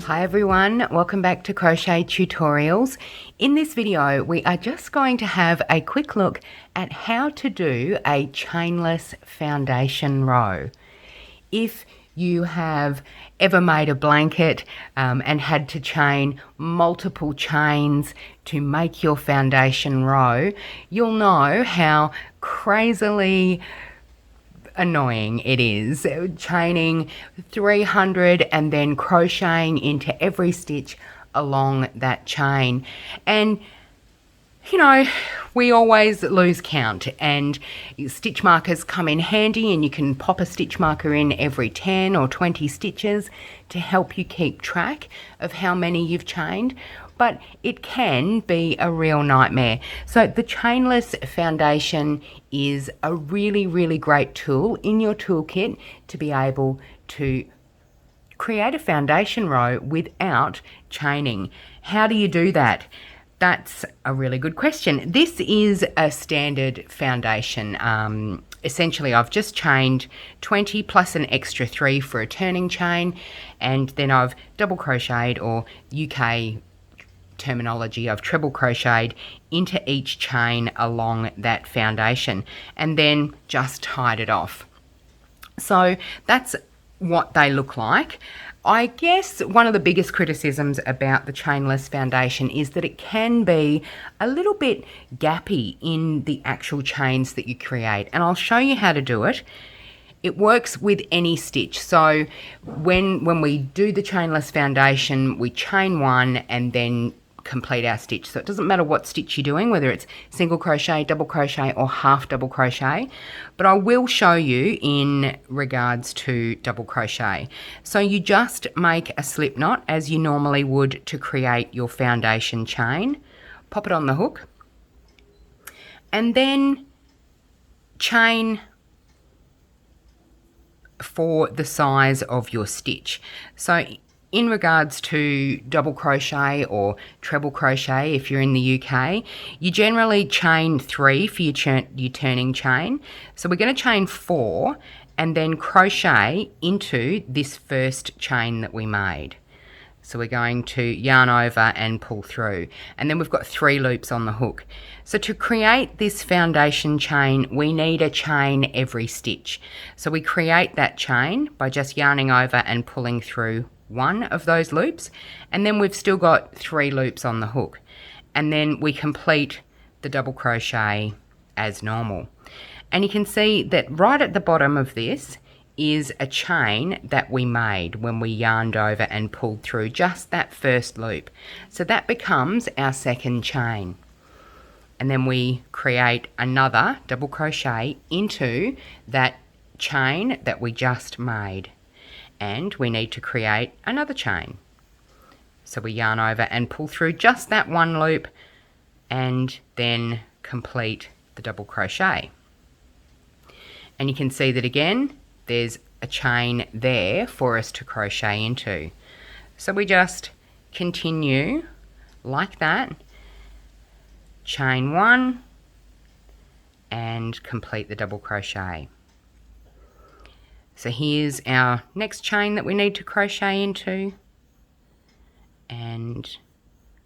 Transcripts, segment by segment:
Hi everyone, welcome back to Crochet Tutorials. In this video we are just going to have a quick look at how to do a chainless foundation row. If you have ever made a blanket and had to chain multiple chains to make your foundation row, you'll know how crazily annoying it is chaining 300 and then crocheting into every stitch along that chain. And you know, we always lose count, and stitch markers come in handy, and you can pop a stitch marker in every 10 or 20 stitches to help you keep track of how many you've chained. But it can be a real nightmare. So the chainless foundation is a really great tool in your toolkit to be able to create a foundation row without chaining. How do you do that? That's a really good question. This is a standard foundation. Essentially, I've just chained 20 plus an extra 3 for a turning chain, and then I've double crocheted, or UK terminology, I've treble crocheted into each chain along that foundation and then just tied it off. So that's what they look like. I guess one of the biggest criticisms about the chainless foundation is that it can be a little bit gappy in the actual chains that you create, and I'll show you how to do it. It works with any stitch. So when we do the chainless foundation, we chain one and then complete our stitch. So it doesn't matter what stitch you're doing, whether it's single crochet, double crochet, or half double crochet, but I will show you in regards to double crochet. So you just make a slip knot as you normally would to create your foundation chain, pop it on the hook, and then chain for the size of your stitch. So in regards to double crochet or treble crochet, if you're in the UK, you generally chain 3 for your turning chain. So we're going to chain 4 and then crochet into this first chain that we made. So we're going to yarn over and pull through, and then we've got 3 loops on the hook. So to create this foundation chain, we need a chain every stitch. So we create that chain by just yarning over and pulling through one of those loops, and then we've still got 3 loops on the hook, and then we complete the double crochet as normal. And you can see that right at the bottom of this is a chain that we made when we yarned over and pulled through just that first loop. So that becomes our second chain, and then we create another double crochet into that chain that we just made, and we need to create another chain. So we yarn over and pull through just that one loop and then complete the double crochet. And you can see that again there's a chain there for us to crochet into. So we just continue like that, chain 1 and complete the double crochet. So here's our next chain that we need to crochet into, and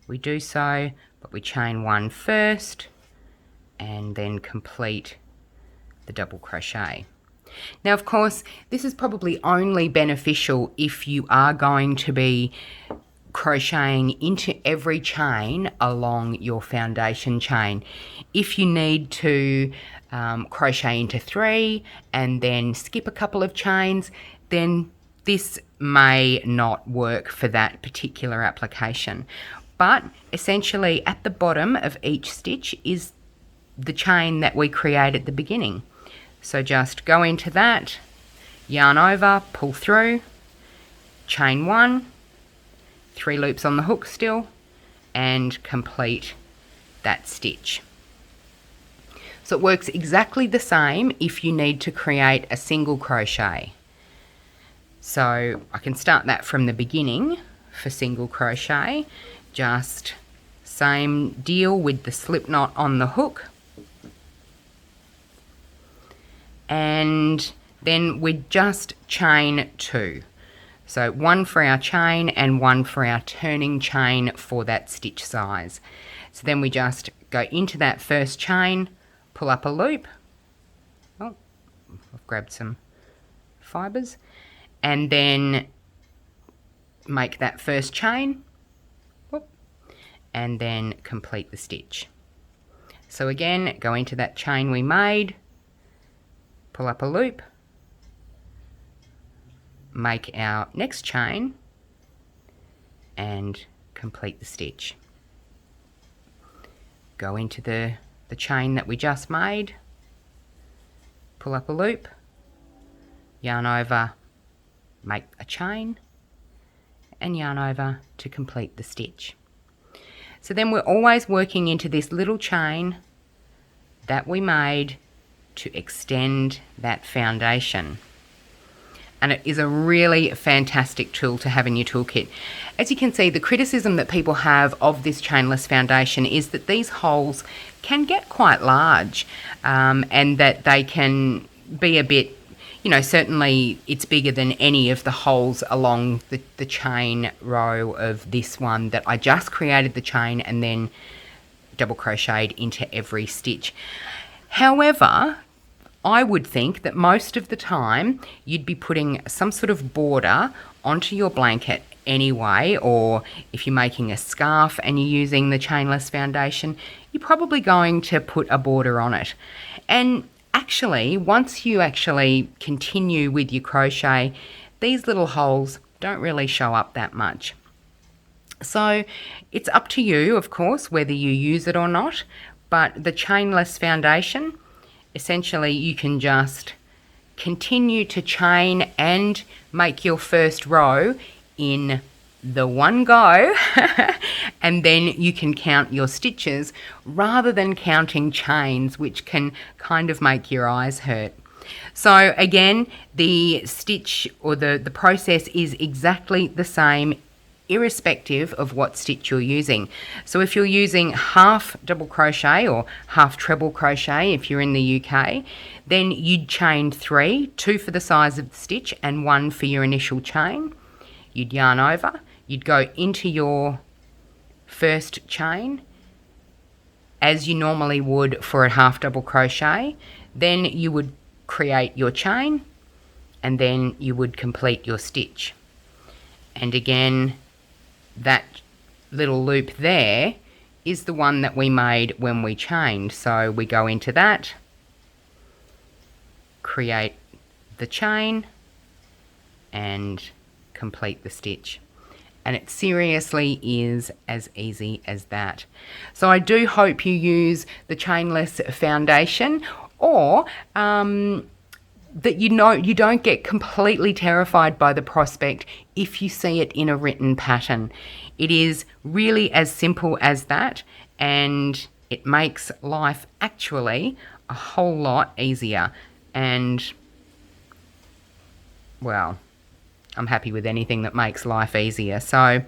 we do so, but we chain 1 first and then complete the double crochet. Now of course this is probably only beneficial if you are going to be crocheting into every chain along your foundation chain. If you need to crochet into 3 and then skip a couple of chains, then this may not work for that particular application. But essentially at the bottom of each stitch is the chain that we create at the beginning. So just go into that, yarn over, pull through, chain 1, 3 loops on the hook still, and complete that stitch. So it works exactly the same if you need to create a single crochet. So I can start that from the beginning for single crochet, just same deal with the slip knot on the hook, and then we just chain 2. So one for our chain and one for our turning chain for that stitch size. So then we just go into that first chain, pull up a loop. Oh, I've grabbed some fibres. And then make that first chain. Whoop, and then complete the stitch. So again, go into that chain we made, pull up a loop, make our next chain, and complete the stitch. Go into the chain that we just made, pull up a loop, yarn over, make a chain, and yarn over to complete the stitch. So then we're always working into this little chain that we made to extend that foundation. And it is a really fantastic tool to have in your toolkit. As you can see, the criticism that people have of this chainless foundation is that these holes can get quite large, and that they can be a bit, you know, certainly it's bigger than any of the holes along the chain row of this one that I just created the chain and then double crocheted into every stitch. However, I would think that most of the time you'd be putting some sort of border onto your blanket anyway, or if you're making a scarf and you're using the chainless foundation, you're probably going to put a border on it. And actually, once you actually continue with your crochet, these little holes don't really show up that much. So it's up to you, of course, whether you use it or not, but the chainless foundation, essentially you can just continue to chain and make your first row in the one go and then you can count your stitches rather than counting chains, which can kind of make your eyes hurt. So again, the stitch or the process is exactly the same irrespective of what stitch you're using. So if you're using half double crochet or half treble crochet if you're in the UK, then you'd chain 3, 2 for the size of the stitch and 1 for your initial chain. You'd yarn over, you'd go into your first chain as you normally would for a half double crochet, then you would create your chain and then you would complete your stitch. And again, that little loop there is the one that we made when we chained. So we go into that, create the chain and complete the stitch. And it seriously is as easy as that. So I do hope you use the chainless foundation, or that you don't get completely terrified by the prospect if you see it in a written pattern. It is really as simple as that, and it makes life actually a whole lot easier. And, well, I'm happy with anything that makes life easier. So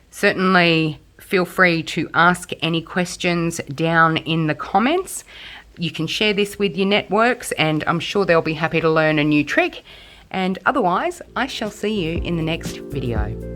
certainly feel free to ask any questions down in the comments. You can share this with your networks and I'm sure they'll be happy to learn a new trick. And otherwise, I shall see you in the next video.